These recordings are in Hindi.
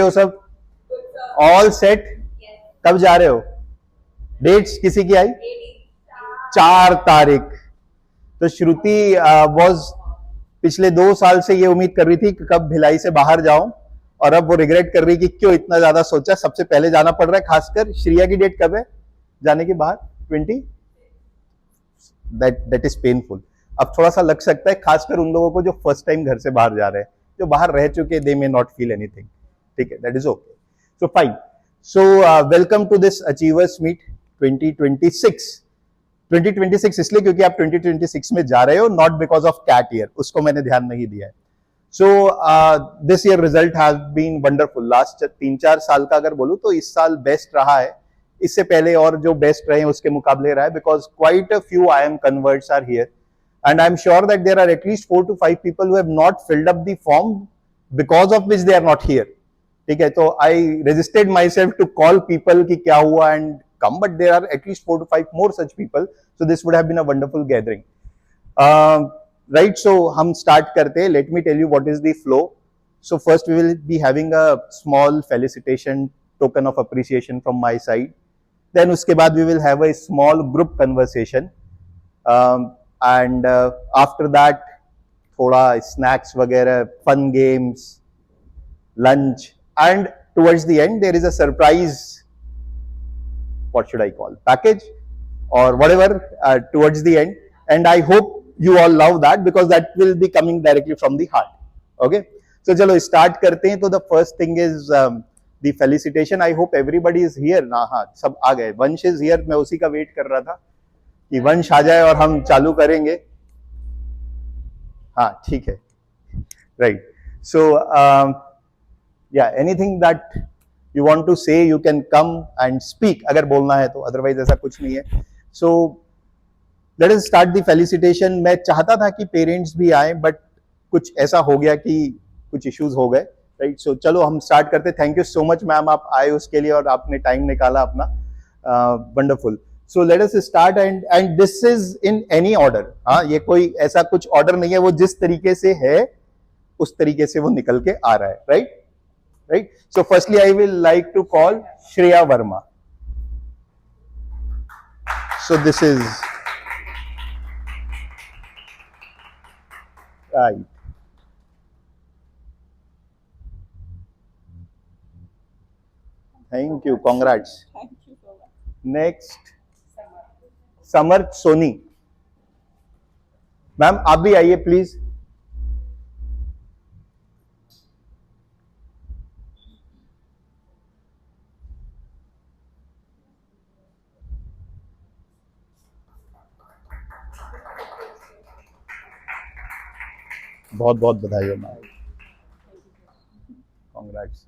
हो सब? All set? कब जा रहे हो? डेट्स किसी की आई? 4 तारीख। तो श्रुति वॉज पिछले 2 साल से ये उम्मीद कर रही थी कि कब भिलाई से बाहर जाऊं, और अब वो रिग्रेट कर रही कि क्यों इतना ज्यादा सोचा। सबसे पहले जाना पड़ रहा है, खासकर श्रिया की डेट कब है जाने के बाहर? 20। That is painful. अब थोड़ा सा लग सकता है, खासकर उन लोगों को जो फर्स्ट टाइम घर से बाहर जा रहे हैं, जो बाहर रह चुके, they may not feel anything. ठीक है, that is okay. So fine. So welcome to this achievers meet 2026। 2026 इसलिए क्योंकि आप 2026 में जा रहे हो, not because of CAT year, उसको मैंने ध्यान नहीं दिया है। So this year result has been wonderful. Last 3-4 साल का अगर बोलूं तो इस साल बेस्ट रहा है। इससे पहले और जो बेस्ट रहे हैं उसके मुकाबले रहा है, because quite a few IIM converts are here, and I'm sure that there are at least 4 to 5 people who have not filled up the form because of which they are not here. ठीक है, तो I resisted myself to call people कि क्या हुआ and come, but there are at least 4 to 5 more such people, so this would have been a wonderful gathering. Right, so हम start करते हैं. Let me tell you what is the flow. So first we will be having a small felicitation token of appreciation from my side. Then उसके बाद we will have a small group conversation, and after that थोड़ा snacks वगैरह, fun games, lunch, and towards the end there is a surprise, what should I call, package or whatever, towards the end, and I hope you all love that because that will be coming directly from the heart. Okay, so चलो start करते हैं. तो the first thing is the felicitation. I hope everybody is here ना? हाँ, सब आ गए. वंश is here. मैं उसी का वेट कर रहा था कि वंश आ जाए और हम चालू करेंगे. हाँ, ठीक है. Right. So yeah, anything that you want to say, you can come and speak अगर बोलना है तो, otherwise ऐसा कुछ नहीं है. So let us start the felicitation. मैं चाहता था कि पेरेंट्स भी आए, बट कुछ ऐसा हो गया कि कुछ इश्यूज हो गए. राइट, सो चलो हम स्टार्ट करते. Thank you so much ma'am, आप आए उसके लिए और आपने टाइम निकाला अपना. Wonderful. So let us start, and this is in any order. हाँ, ये कोई ऐसा कुछ ऑर्डर नहीं है, वो जिस तरीके से है उस तरीके से वो निकल के आ रहा है. Right, right. So firstly I will like to call Shreya Verma. So this is right. Thank you. Congrats. Thank you so much. Next, Samarth Soni. Ma'am आप भी आइए प्लीज. बहुत बहुत बधाई हो मैम. कॉन्ग्रेट्स.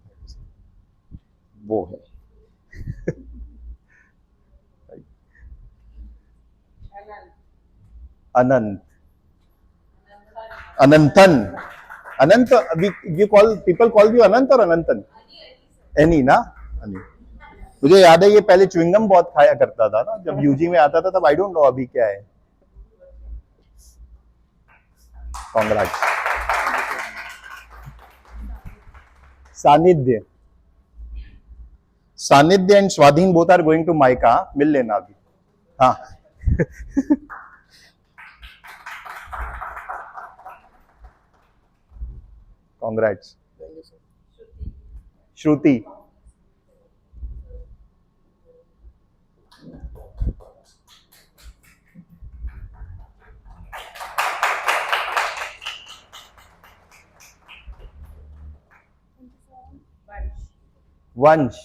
वो है अनंत. अनंतन. अनंत. you call, people call you अनंत और अनंतन? एनी ना? अनी. मुझे याद है ये पहले च्युइंगम बहुत खाया करता था ना जब यूजी में आता था, तब. आई डोंट नो अभी क्या है. कॉन्ग्रेट्स. सानिध्य. Sanidhya and Swadheen both are going to MICA. मिल लेना अभी. हाँ. कॉन्ग्रेट्स. श्रुति. वंश.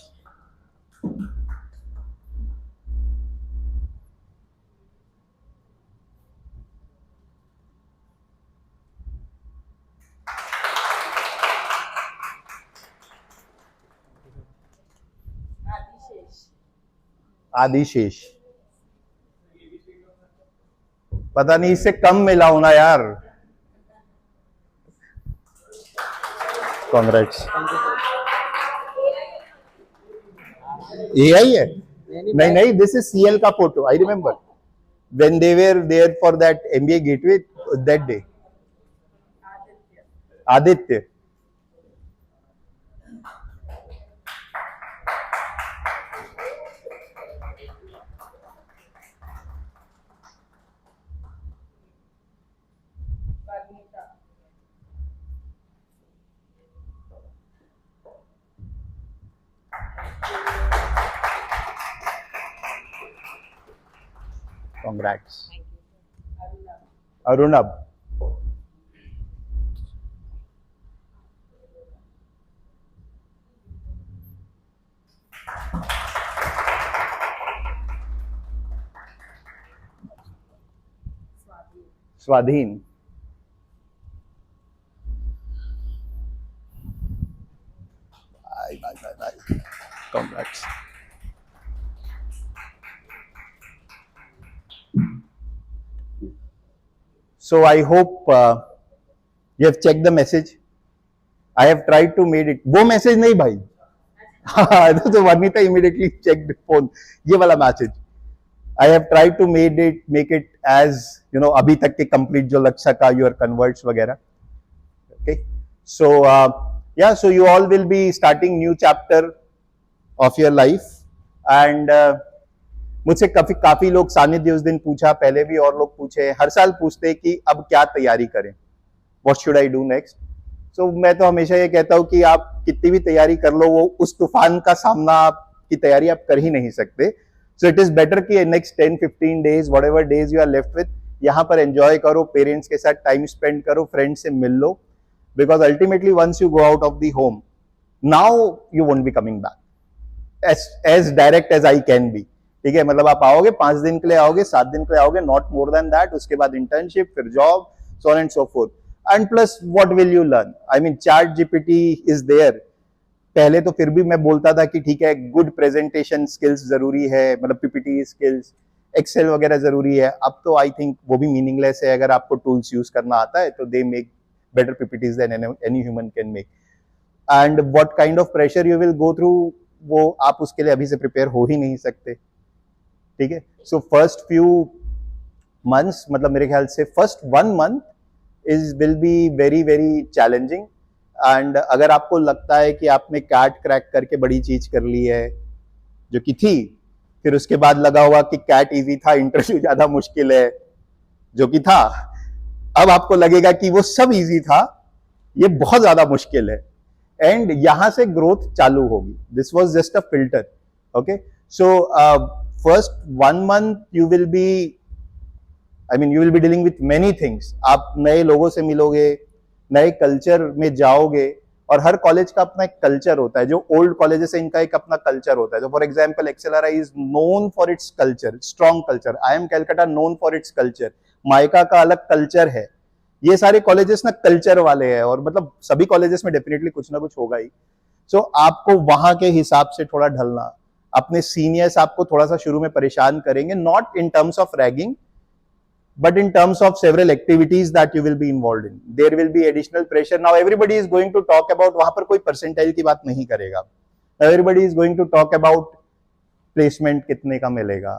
आदिशेष. पता नहीं इससे कम मिला होना यार. कॉन्ग्रेट्स. एआई है? नहीं नहीं, दिस इज सीएल का photo. I remember when they were there for that MBA gateway that day. Aditya. Congrats. Arunab. Swadhin. Bye. Congrats. So I hope you have checked the message. I have tried to made it. वो message नहीं भाई. तो Vanita immediately checked the phone. ये वाला message. I have tried to make it as अभी तक के complete जो लक्ष्य का your converts वगैरह. Okay. So yeah, so you all will be starting new chapter of your life and मुझसे काफी लोग सानिध्य उस दिन पूछा, पहले भी और लोग पूछे, हर साल पूछते कि अब क्या तैयारी करें, what should I do next. So मैं तो हमेशा ये कहता हूं कि आप कितनी भी तैयारी कर लो, वो उस तूफान का सामना की तैयारी आप कर ही नहीं सकते. सो इट इज बेटर कि next 10-15 days whatever days you are left with, यहाँ पर एंजॉय करो, पेरेंट्स के साथ टाइम स्पेंड करो, फ्रेंड्स से मिल लो, because ultimately once you go out of the home now you won't be coming back as direct as I can be. ठीक है, मतलब आप आओगे 5 दिन के लिए आओगे, 7 दिन के लिए आओगे, नॉट मोर देन दैट. उसके बाद इंटर्नशिप, फिर job, so on and so forth. And plus what will you learn? I mean ChatGPT is there. पहले तो फिर भी मैं बोलता था कि ठीक है, गुड प्रेजेंटेशन स्किल्स जरूरी है, मतलब पीपीटी स्किल्स, एक्सेल वगैरह जरूरी है. अब तो आई थिंक वो भी मीनिंगलेस है. अगर आपको टूल्स यूज करना आता है तो they make better PPTs than any human can make. And what kind of pressure you will go through, वो आप उसके लिए अभी से प्रिपेयर हो ही नहीं सकते. ठीक है. सो फर्स्ट फ्यू मंथ्स, मतलब मेरे ख्याल से first 1 month will be very very challenging. And अगर आपको लगता है कि आपने कैट क्रैक करके बड़ी चीज कर ली है, जो कि थी, फिर उसके बाद लगा हुआ कि कैट इजी था, इंटरव्यू ज्यादा मुश्किल है, जो कि था, अब आपको लगेगा कि वो सब इजी था, ये बहुत ज्यादा मुश्किल है. एंड यहां से ग्रोथ चालू होगी. This was just a filter. Okay. So first 1 month you will be dealing with many things. आप नए लोगों से मिलोगे, नए कल्चर में जाओगे, और हर कॉलेज का अपना एक कल्चर होता है. जो ओल्ड कॉलेजेस है इनका एक अपना कल्चर होता है. तो for example XLRI is known for its culture, strong culture. IIM Calcutta known for its culture. MICA का अलग कल्चर है. ये सारे कॉलेजेस ना कल्चर वाले हैं, और मतलब सभी कॉलेजेस में डेफिनेटली कुछ ना कुछ होगा ही. सो आपको वहां के हिसाब से थोड़ा ढलना. अपने सीनियर्स आपको थोड़ा सा शुरू में परेशान करेंगे, not in terms of ragging, but in terms of several activities that you will be involved in. There will be additional pressure. Now everybody is going to talk about, वहां पर कोई परसेंटाइल की बात नहीं करेगा. Everybody is going to talk about placement कितने का मिलेगा,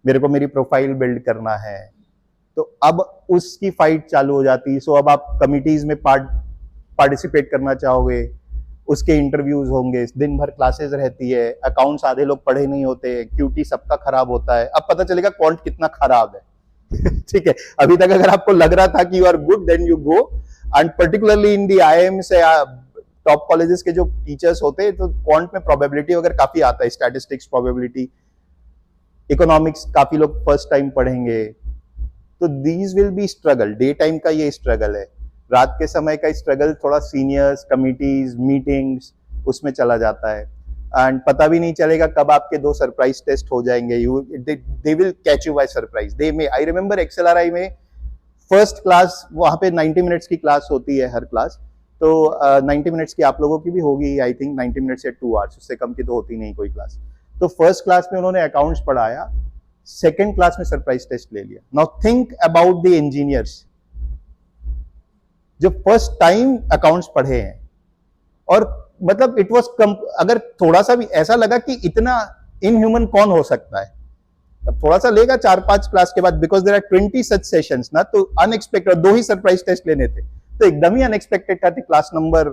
मेरे को मेरी प्रोफाइल बिल्ड करना है. तो अब उसकी फाइट चालू हो जाती है. सो अब आप कमिटीज में पार्टिसिपेट करना चाहोगे, उसके इंटरव्यूज होंगे, दिन भर क्लासेस रहती है, अकाउंट्स आधे लोग पढ़े नहीं होते, क्यूटी सबका खराब होता है. अब पता चलेगा क्वांट कितना खराब है. ठीक है. अभी तक अगर आपको लग रहा था कि you are good, then you go. And particularly in the IIM से टॉप कॉलेजेस के जो टीचर्स होते हैं, तो क्वांट में प्रोबेबिलिटी वगैरह काफी आता है, स्टैटिस्टिक्स, प्रोबेबिलिटी, इकोनॉमिक्स काफी लोग फर्स्ट टाइम पढ़ेंगे. तो these will be struggle. Day time का ये स्ट्रगल है, रात के समय का स्ट्रगल थोड़ा सीनियर्स, कमिटीज, मीटिंग्स, उसमें चला जाता है. एंड पता भी नहीं चलेगा कब आपके 2 सरप्राइज टेस्ट हो जाएंगे. They will catch you by surprise. दे में, आई रिमेंबर एक्सेलआरआई में फर्स्ट क्लास, वहां पे 90 मिनट्स की क्लास होती है हर क्लास. तो 90 मिनट्स की आप लोगों की भी होगी, आई थिंक 90 मिनट्स या 2 आवर्स, उससे कम की तो होती नहीं कोई क्लास. तो फर्स्ट क्लास में उन्होंने अकाउंट्स पढ़ाया, सेकेंड क्लास में सरप्राइज टेस्ट ले लिया. Now think about the engineers जो फर्स्ट टाइम अकाउंट्स पढ़े हैं, और मतलब इट वाज, अगर थोड़ा सा भी ऐसा लगा कि इतना इनह्यूमन कौन हो सकता है, अब थोड़ा सा लेगा 4-5 क्लास के बाद, because there are 20 such sessions ना. तो अनएक्सपेक्टेड 2 ही सरप्राइज टेस्ट लेने थे, तो एकदम ही अनएक्सपेक्टेड था कि क्लास नंबर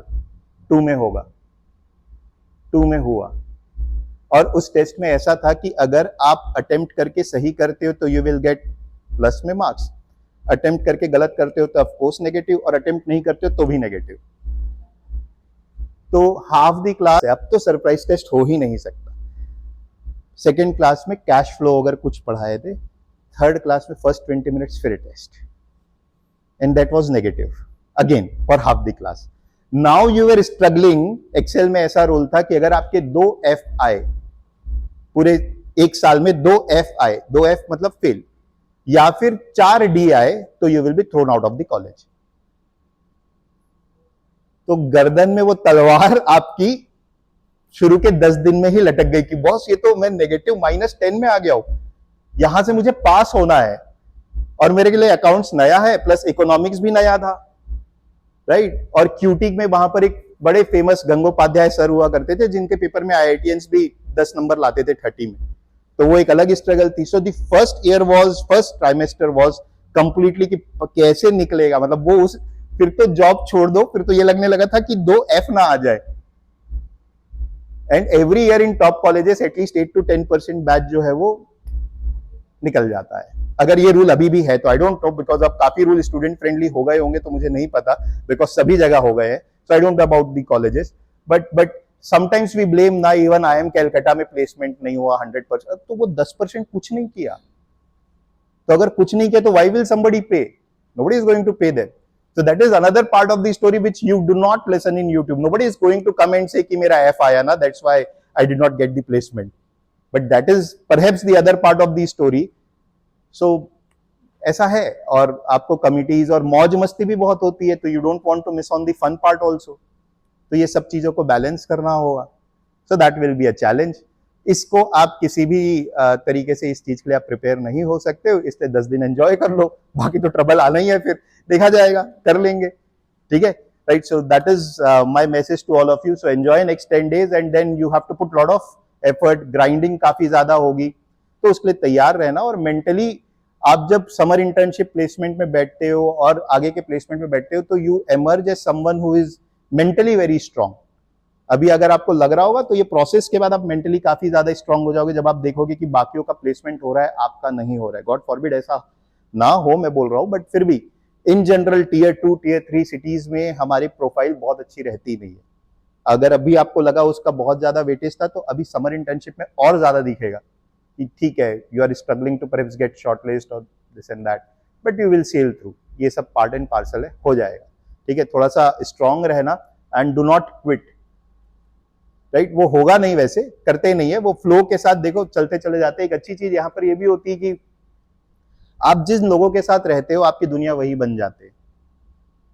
2 में होगा. 2 में हुआ, और उस टेस्ट में ऐसा था कि अगर आप अटेम्प्ट करके सही करते हो तो यू विल गेट प्लस में मार्क्स, अटेम्प्ट करके गलत करते हो तो ऑफ कोर्स नेगेटिव, और अटेम्प्ट नहीं करते हो तो भी नेगेटिव. तो हाफ द क्लास, अब तो सरप्राइज टेस्ट हो ही नहीं सकता. सेकेंड क्लास में कैश फ्लो अगर कुछ पढ़ाए थे, थर्ड क्लास में फर्स्ट 20 मिनट्स फिर test, and that was negative again for half the class. Now you were struggling. Excel में ऐसा रूल था कि अगर आपके 2 F आए पूरे एक साल में, 2 F आए, 2 F मतलब फेल, या फिर 4 D आए, तो you will be thrown out of the college. तो गर्दन में वो तलवार आपकी शुरू के 10 दिन में ही लटक गई कि बॉस ये तो मैं नेगेटिव -10 में आ गया हूं, यहां से मुझे पास होना है, और मेरे के लिए अकाउंट्स नया है, प्लस इकोनॉमिक्स भी नया था, राइट. और क्यूटी में वहां पर एक बड़े फेमस गंगोपाध्याय सर हुआ करते थे, जिनके पेपर में IITians भी 10 नंबर लाते थे 30 में. तो वो एक अलग स्ट्रगल थी. So the first trimester was completely कि कैसे निकलेगा, मतलब वो उस, फिर तो जॉब छोड़ दो, फिर तो ये लगने लगा था कि 2 F ना आ जाए. And every year in top colleges at least 8 to 10% batch जो है वो निकल जाता है. अगर ये रूल अभी भी है तो आई डोंट नो, बिकॉज अब काफी रूल स्टूडेंट फ्रेंडली हो गए होंगे, तो मुझे नहीं पता, बिकॉज सभी जगह हो गए हैं. So I don't know about the colleges, but sometimes we blame ना. इवन IIM कैलकाटा में प्लेसमेंट नहीं हुआ 100%, तो वो 10% कुछ नहीं किया. तो अगर कुछ नहीं किया तो why will somebody pay? Nobody is going to pay them. So that is another part of the story which you do not listen in YouTube. Nobody is going to come and say कि मेरा F आया ना, that's why I did not get the placement. But that is perhaps the other part of the story. So ऐसा है. और आपको कमिटीज और मौज मस्ती भी बहुत होती है, तो you don't want to miss on the fun part also. तो ये सब चीजों को बैलेंस करना होगा. So that will be a challenge. इसको आप किसी भी तरीके से इस चीज के लिए आप प्रिपेयर नहीं हो सकते हो, इसलिए 10 दिन एंजॉय कर लो, बाकी तो ट्रबल आना ही है, फिर देखा जाएगा, कर लेंगे. ठीक है, right. So that is my message to all of you. So enjoy next 10 days and then you have to put lot of effort. Grinding काफी ज्यादा होगी, तो उसके लिए तैयार रहना. और मेंटली आप जब समर इंटर्नशिप प्लेसमेंट में बैठते हो और आगे के प्लेसमेंट में बैठते हो, तो you emerge as someone who is mentally very strong. अभी अगर आपको लग रहा होगा, तो ये प्रोसेस के बाद आप मेंटली काफी ज्यादा स्ट्रांग हो जाओगे, जब आप देखोगे कि बाकियों का प्लेसमेंट हो रहा है, आपका नहीं हो रहा है. गॉड फॉरबिड ऐसा ना हो, मैं बोल रहा हूं, बट फिर भी in general Tier 2 Tier 3 cities में हमारी प्रोफाइल बहुत अच्छी रहती नहीं है. अगर अभी आपको लगा उसका बहुत ज्यादा वेटेज था, तो अभी समर इंटर्नशिप में और ज्यादा दिखेगा कि ठीक है, you are struggling to perhaps get shortlist और this and that, but you will sail through. ये सब पार्ट एंड पार्सल है, हो जाएगा. ठीक है, थोड़ा सा स्ट्रांग रहना and do not quit. Right, वो होगा नहीं, वैसे करते नहीं है, वो फ्लो के साथ देखो चलते चले जाते हैं. एक अच्छी चीज यहाँ पर ये भी होती है कि आप जिन लोगों के साथ रहते हो, आपकी दुनिया वही बन जाते हैं.